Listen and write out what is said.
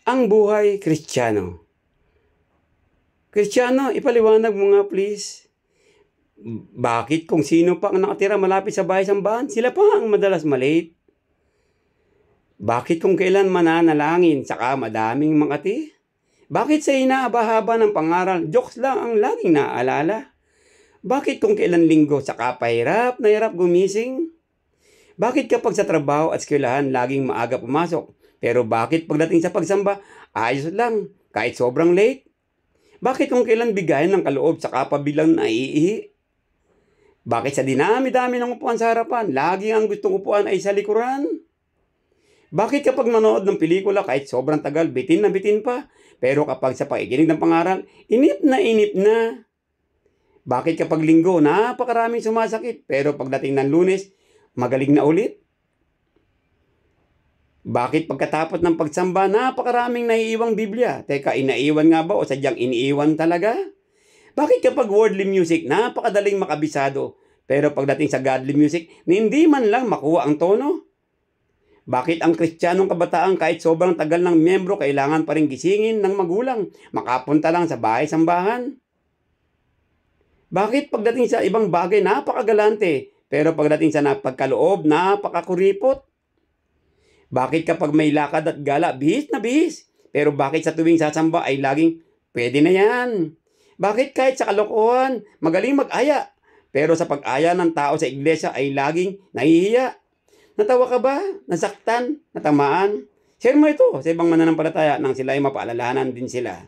ang buhay Kristiyano. Kristiyano, ipaliwanag mo nga please. Bakit kung sino pa ang nakatira malapit sa bahay-sambahan, sila pa ang madalas malate? Bakit kung kailan mananalangin, saka madaming makati? Bakit sa hinahaba-haba ng pangaral, jokes lang ang laging naaalala? Bakit kung kailan linggo, saka pahirap na hirap gumising? Bakit kapag sa trabaho at eskwelahan, laging maaga pumasok? Pero bakit pagdating sa pagsamba, ayos lang, kahit sobrang late? Bakit kung kailan bigayan ng kaloob, saka pa bilang naiihi? Bakit sa dinami-dami ng upuan sa harapan, lagi ang gustong upuan ay sa likuran? Bakit kapag manood ng pelikula, kahit sobrang tagal, bitin na bitin pa? Pero kapag sa pakikinig ng pangaral, inip na inip na? Bakit kapag linggo, napakaraming sumasakit, pero pagdating ng Lunes, magaling na ulit? Bakit pagkatapos ng pagsamba, napakaraming naiiwang Biblia? Teka, inaiwan nga ba o sadyang iniiwan talaga? Bakit kapag worldly music, napakadaling makabisado, pero pagdating sa godly music, hindi man lang makuha ang tono? Bakit ang Kristiyanong kabataan kahit sobrang tagal ng miyembro, kailangan pa rin gisingin ng magulang, makapunta lang sa bahay-sambahan? Bakit pagdating sa ibang bagay, napakagalante, pero pagdating sa pagkaloob, napakakuripot? Bakit kapag may lakad at gala, bihis na bihis? Pero bakit sa tuwing sasamba ay laging, pwede na yan? Bakit kahit sa kalokohan, magaling mag-aya? Pero sa pag-aya ng tao sa iglesia ay laging nahihiya? Natawa ka ba? Nasaktan? Natamaan? Share mo ito sa ibang mananampalataya nang sila ay mapaalalahanan din sila.